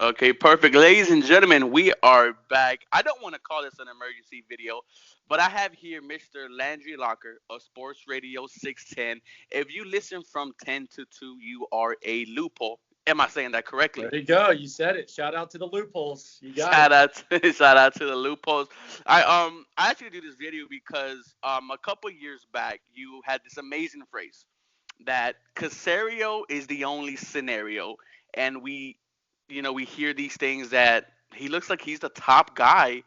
Okay, perfect. Ladies and gentlemen, we are back. I don't want to call this an emergency video, but I have here Mr. Landry Locker of Sports Radio 610. If you listen from 10 to 2, you are a loophole. Am I saying that There correctly? you go. You said it. Shout out to the loopholes. You got it. Shout out to, shout out to the loopholes. I actually do this video because a couple years back you had this amazing phrase that Caserio is the only scenario, and we hear these things that he looks like he's the top guy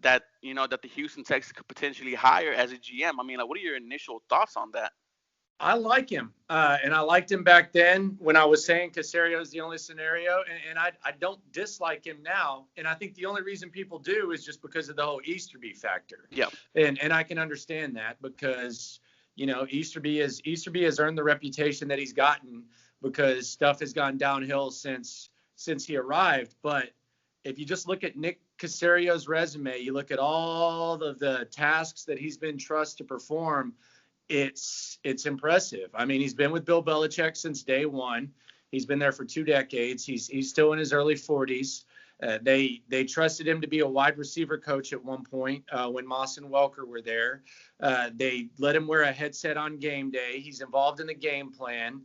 that that the Houston Texans could potentially hire as a GM. I mean, like, what are your initial thoughts on that? I like him, and I liked him back then when I was saying Casario is the only scenario, and I don't dislike him now. And I think the only reason people do is just because of the whole Easterby factor. Yeah. And I can understand that because Easterby has earned the reputation that he's gotten because stuff has gone downhill since he arrived. But if you just look at Nick Casario's resume, you look at all of the tasks that he's been trusted to perform. It's impressive. I mean, he's been with Bill Belichick since day one. He's been there for 2 decades. He's still in his early 40s. They trusted him to be a wide receiver coach at one point when Moss and Welker were there. They let him wear a headset on game day. He's involved in the game plan.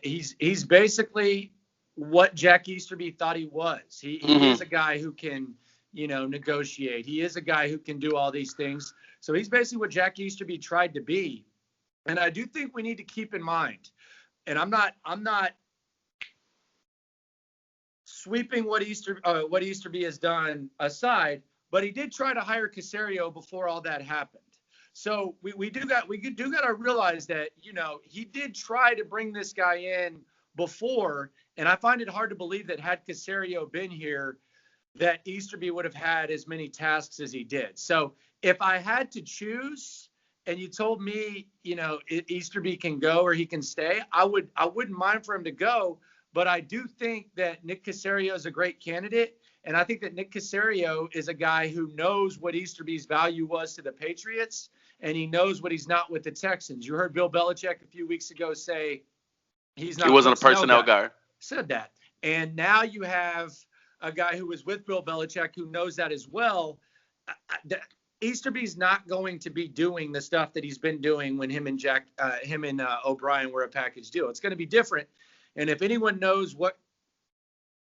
He's basically what Jack Easterby thought he was. He is a guy who can negotiate. He is a guy who can do all these things. So he's basically what Jack Easterby tried to be. And I do think we need to keep in mind, and I'm not sweeping what Easterby has done aside, but he did try to hire Caserio before all that happened. So we do got to realize that he did try to bring this guy in before, and I find it hard to believe that had Caserio been here, that Easterby would have had as many tasks as he did. So if I had to choose, and you told me, Easterby can go or he can stay, I wouldn't mind for him to go. But I do think that Nick Caserio is a great candidate. And I think that Nick Caserio is a guy who knows what Easterby's value was to the Patriots, and he knows what he's not with the Texans. You heard Bill Belichick a few weeks ago say he's not He a wasn't a personnel personnel guy. said that. And now you have a guy who was with Bill Belichick who knows that as well. Easterby's not going to be doing the stuff that he's been doing when him and O'Brien were a package deal. It's going to be different. And if anyone knows what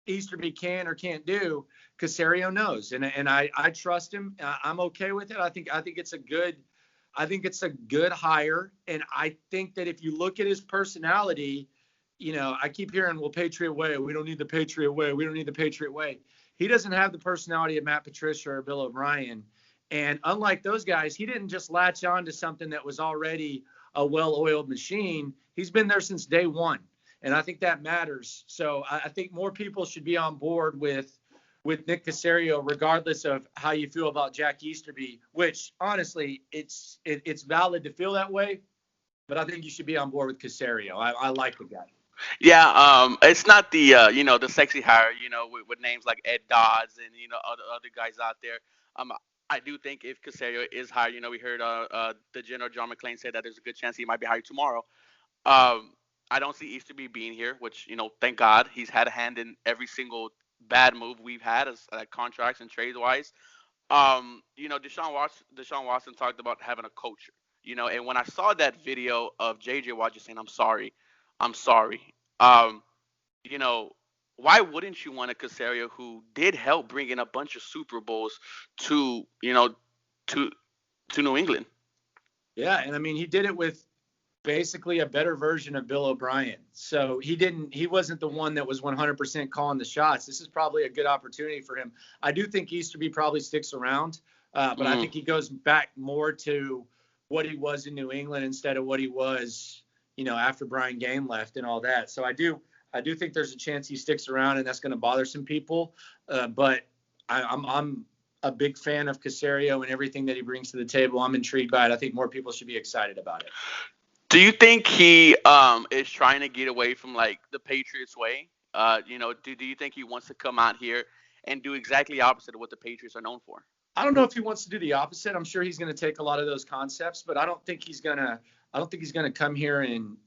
Easterby can or can't do, Caserio knows. And I trust him. I'm okay with it. I think it's a good hire. And I think that if you look at his personality, I keep hearing, well, Patriot way. We don't need the Patriot way. We don't need the Patriot way. He doesn't have the personality of Matt Patricia or Bill O'Brien. And unlike those guys, he didn't just latch on to something that was already a well-oiled machine. He's been there since day one. And I think that matters. So I think more people should be on board with Nick Caserio, regardless of how you feel about Jack Easterby, which honestly, it's valid to feel that way. But I think you should be on board with Caserio. I like the guy. Yeah, it's not the the sexy hire, with names like Ed Dodds and other guys out there. I do think if Casario is hired, we heard the General John McClain say that there's a good chance he might be hired tomorrow. I don't see Easterby being here, which thank God he's had a hand in every single bad move we've had as contracts and trade wise. Deshaun Watson talked about having a culture, and when I saw that video of JJ Watt just saying, I'm sorry. Um, you know, why wouldn't you want a Casario who did help bring in a bunch of Super Bowls to, to to New England? Yeah, and I mean, he did it with basically a better version of Bill O'Brien. So he wasn't the one that was 100% calling the shots. This is probably a good opportunity for him. I do think Easterby probably sticks around, but I Mm. think he goes back more to what he was in New England instead of what he was, after Brian Game left and all that. So I do think there's a chance he sticks around, and that's going to bother some people. But I'm a big fan of Caserio and everything that he brings to the table. I'm intrigued by it. I think more people should be excited about it. Do you think he is trying to get away from like the Patriots way? Do you think he wants to come out here and do exactly opposite of what the Patriots are known for? I don't know if he wants to do the opposite. I'm sure he's going to take a lot of those concepts, but I don't think he's going to I don't think he's going to come here and,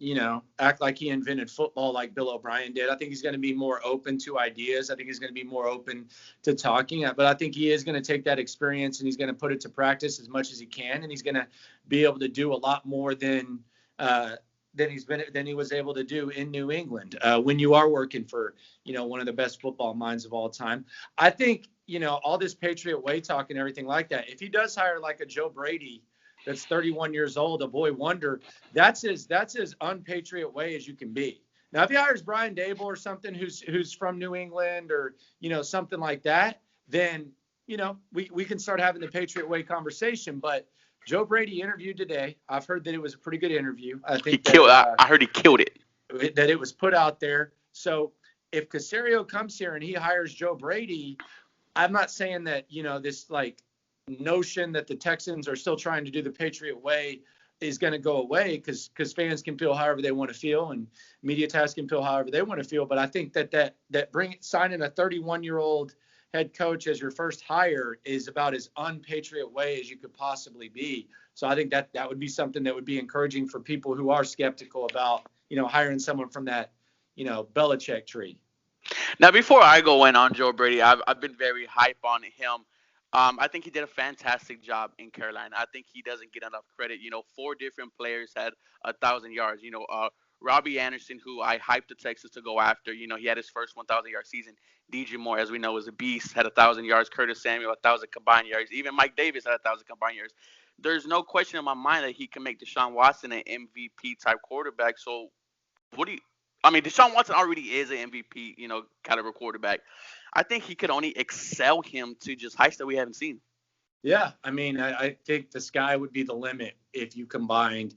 act like he invented football like Bill O'Brien did. I think he's going to be more open to ideas. I think he's going to be more open to talking. But I think he is going to take that experience and he's going to put it to practice as much as he can. And he's going to be able to do a lot more than he was able to do in New England when you are working for, one of the best football minds of all time. I think, all this Patriot way talk and everything like that, if he does hire like a Joe Brady that's 31 years old, a boy wonder, that's as unpatriot way as you can be. Now, if he hires Brian Dable or something who's from New England or, something like that, then, we can start having the Patriot way conversation. But Joe Brady interviewed today. I've heard that it was a pretty good interview. I think I heard he killed it. That it was put out there. So if Caserio comes here and he hires Joe Brady, I'm not saying that, this like notion that the Texans are still trying to do the Patriot way is going to go away because fans can feel however they want to feel and media tasks can feel however they want to feel. But I think that signing a 31-year-old head coach as your first hire is about as unpatriot way as you could possibly be. So I think that would be something that would be encouraging for people who are skeptical about, hiring someone from that, Belichick tree. Now, before I go in on Joe Brady, I've been very hype on him. I think he did a fantastic job in Carolina. I think he doesn't get enough credit. 4 different players had 1,000 yards. Robbie Anderson, who I hyped the Texans to go after. He had his first 1,000-yard season. DJ Moore, as we know, is a beast, had 1,000 yards. Curtis Samuel, 1,000 combined yards. Even Mike Davis had 1,000 combined yards. There's no question in my mind that he can make Deshaun Watson an MVP-type quarterback. So Deshaun Watson already is an MVP, caliber quarterback. I think he could only excel him to just heights that we haven't seen. Yeah, I think the sky would be the limit if you combined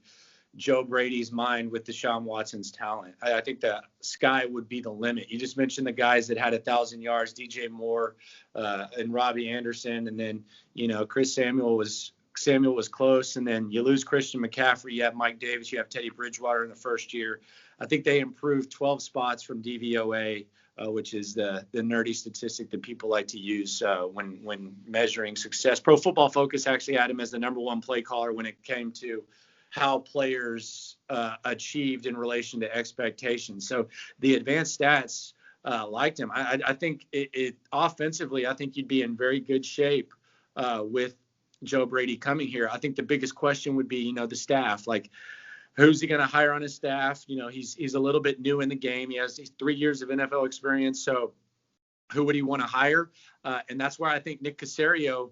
Joe Brady's mind with Deshaun Watson's talent. I think the sky would be the limit. You just mentioned the guys that had 1,000 yards, DJ Moore and Robbie Anderson, and then Chris Samuel was close, and then you lose Christian McCaffrey, you have Mike Davis, you have Teddy Bridgewater in the first year. I think they improved 12 spots from DVOA, which is the nerdy statistic that people like to use when measuring success. Pro Football Focus actually had him as the number 1 play caller when it came to how players achieved in relation to expectations. So the advanced stats liked him. I think it offensively, I think you'd be in very good shape with Joe Brady coming here. I think the biggest question would be, the staff. Like, who's he going to hire on his staff? He's a little bit new in the game. He has 3 years of NFL experience. So who would he want to hire? And that's where I think Nick Caserio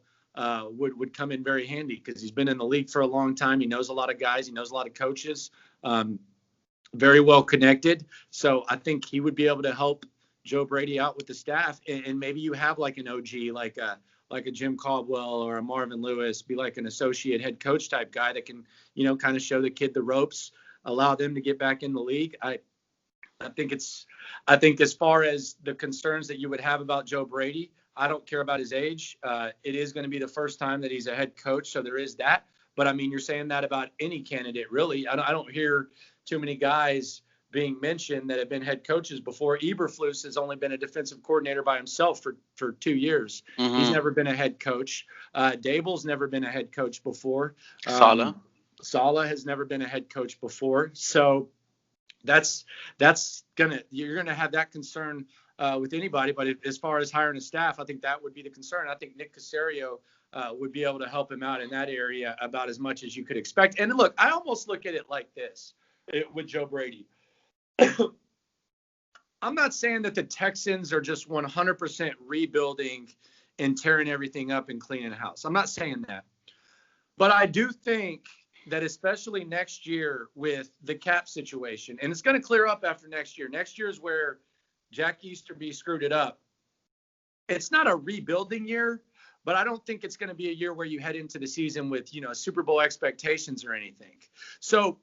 would come in very handy because he's been in the league for a long time. He knows a lot of guys. He knows a lot of coaches. Very well connected. So I think he would be able to help Joe Brady out with the staff. And maybe you have like an OG, like a Jim Caldwell or a Marvin Lewis, be like an associate head coach type guy that can, kind of show the kid the ropes, allow them to get back in the league. I think as far as the concerns that you would have about Joe Brady, I don't care about his age. It is going to be the first time that he's a head coach, so there is that. But you're saying that about any candidate, really. I don't hear too many guys being mentioned that have been head coaches before. Eberflus has only been a defensive coordinator by himself for 2 years. Mm-hmm. He's never been a head coach. Dable's never been a head coach before. Saleh has never been a head coach before. So you're gonna have that concern with anybody. But as far as hiring a staff, I think that would be the concern. I think Nick Caserio would be able to help him out in that area about as much as you could expect. And look, I almost look at it like this with Joe Brady. I'm not saying that the Texans are just 100% rebuilding and tearing everything up and cleaning house. I'm not saying that. But I do think that especially next year with the cap situation, and it's going to clear up after next year. Next year is where Jack Easterbee screwed it up. It's not a rebuilding year, but I don't think it's going to be a year where you head into the season with, Super Bowl expectations or anything. So,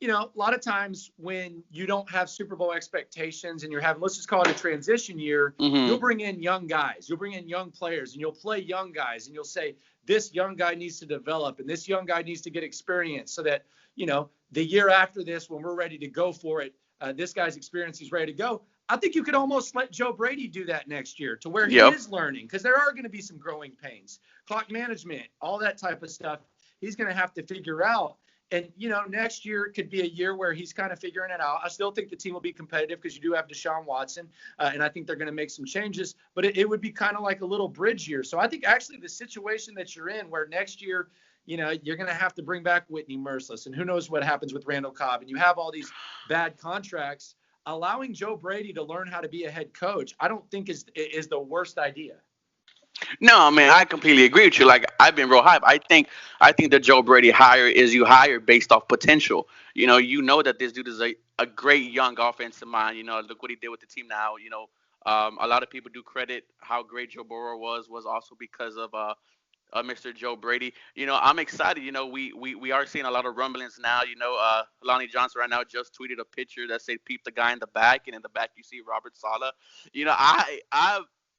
a lot of times when you don't have Super Bowl expectations and you're having, let's just call it a transition year, mm-hmm. You'll bring in young guys, you'll bring in young players, and you'll play young guys, and you'll say, this young guy needs to develop, and this young guy needs to get experience so that, the year after this, when we're ready to go for it, this guy's experience, he's ready to go. I think you could almost let Joe Brady do that next year to where he is learning, because there are going to be some growing pains, clock management, all that type of stuff he's going to have to figure out. And, next year could be a year where he's kind of figuring it out. I still think the team will be competitive because you do have Deshaun Watson, and I think they're going to make some changes. But it would be kind of like a little bridge year. So I think actually the situation that you're in where next year, you're going to have to bring back Whitney Merciless, and who knows what happens with Randall Cobb. And you have all these bad contracts. Allowing Joe Brady to learn how to be a head coach, I don't think is the worst idea. No, man, I completely agree with you. Like I've been real hype. I think the Joe Brady hire is you hire based off potential. You know that this dude is a great young offensive mind. Look what he did with the team now. A lot of people do credit how great Joe Burrow was also because of Mr. Joe Brady. I'm excited. We are seeing a lot of rumblings now. Lonnie Johnson right now just tweeted a picture that said "peep the guy in the back," and in the back you see Robert Saleh.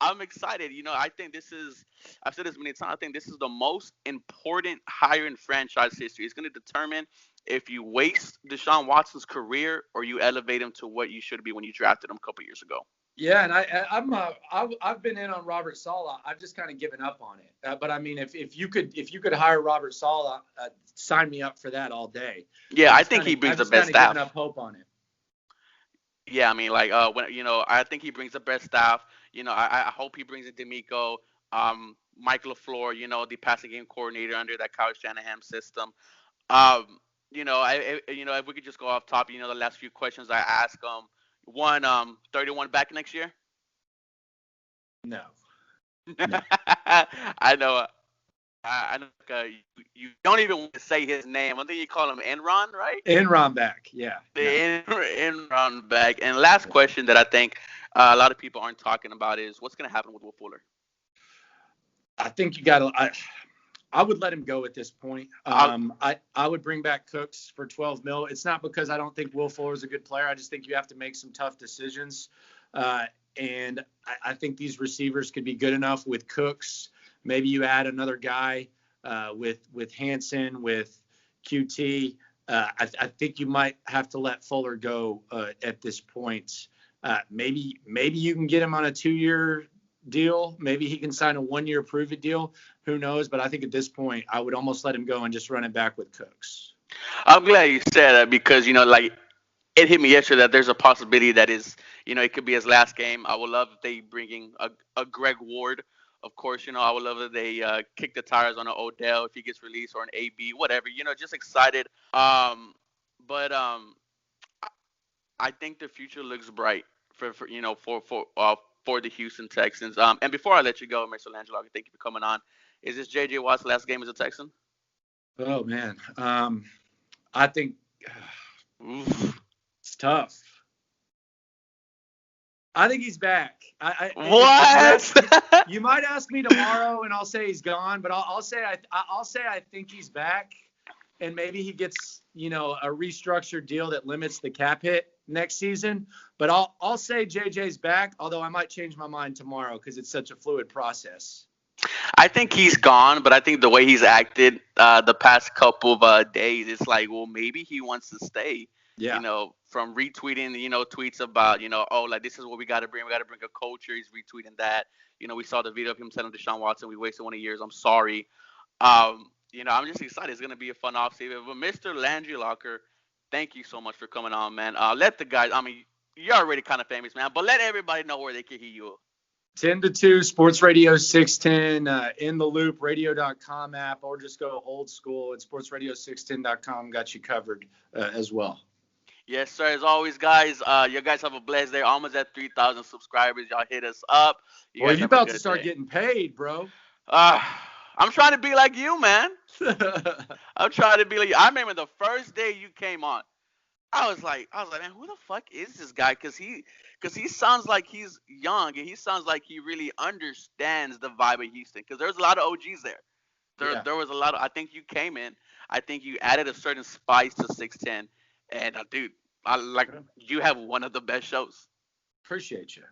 I'm excited. I think this is. I've said this many times. I think this is the most important hire in franchise history. It's going to determine if you waste Deshaun Watson's career or you elevate him to what you should be when you drafted him a couple years ago. Yeah, and I've been in on Robert Saleh. I've just kind of given up on it. But I mean, if you could hire Robert Saleh, sign me up for that all day. Yeah, I think he brings the best staff. I've given up hope on it. Yeah, I mean, like I think he brings the best staff. I hope he brings in D'Amico, Mike LaFleur, the passing game coordinator under that Kyle Shanahan system. If we could just go off top, the last few questions I ask one, 31 back next year. No. I know. I know. You don't even want to say his name. I think you call him Enron, right? Enron back, yeah. The Enron back. And last question that I think a lot of people aren't talking about is what's going to happen with Will Fuller. I think you got to. I would let him go at this point. I would bring back Cooks for $12 million. It's not because I don't think Will Fuller is a good player. I just think you have to make some tough decisions. And I think these receivers could be good enough with Cooks. Maybe you add another guy with Hansen, with QT. I think you might have to let Fuller go at this point. Maybe you can get him on a 2-year deal. Maybe he can sign a 1-year prove-it deal. Who knows? But I think at this point, I would almost let him go and just run it back with Cooks. I'm glad you said that because, like, it hit me yesterday that there's a possibility that it could be his last game. I would love if they bring in a Greg Ward. Of course, I would love if they kick the tires on an Odell if he gets released or an AB, whatever. Just excited. But I think the future looks bright for the Houston Texans. And before I let you go, Mr. Langelo, thank you for coming on. Is this J.J. Watt's last game as a Texan? Oh man, I think it's tough. I think he's back. What? You might ask me tomorrow, and I'll say he's gone. But I'll say I think he's back, and maybe he gets a restructured deal that limits the cap hit next season. But I'll say JJ's back, although I might change my mind tomorrow because it's such a fluid process. I think he's gone, but I think the way he's acted the past couple of days, it's like, well, maybe he wants to stay. Yeah. From retweeting, tweets about, like this is what we got to bring. We got to bring a culture. He's retweeting that. We saw the video of him telling Deshaun Watson, we wasted 1 year. I'm sorry. I'm just excited. It's going to be a fun offseason. But Mr. Landry Locker, thank you so much for coming on, man. Let the guys, you're already kind of famous, man, but let everybody know where they can hear you. 10 to 2, Sports Radio 610, In the Loop, radio.com app, or just go old school at sportsradio610.com. Got you covered as well. Yes, sir. As always, guys, you guys have a blessed day. Almost at 3,000 subscribers. Y'all hit us up. Well, you about to start getting paid, bro. I'm trying to be like you, man. I'm trying to be like you. I remember the first day you came on. I was like, man, who the fuck is this guy? Because he sounds like he's young and he sounds like he really understands the vibe of Houston. Because there's a lot of OGs there. There was a lot of. I think you came in. I think you added a certain spice to 610. And dude, you have one of the best shows. Appreciate you.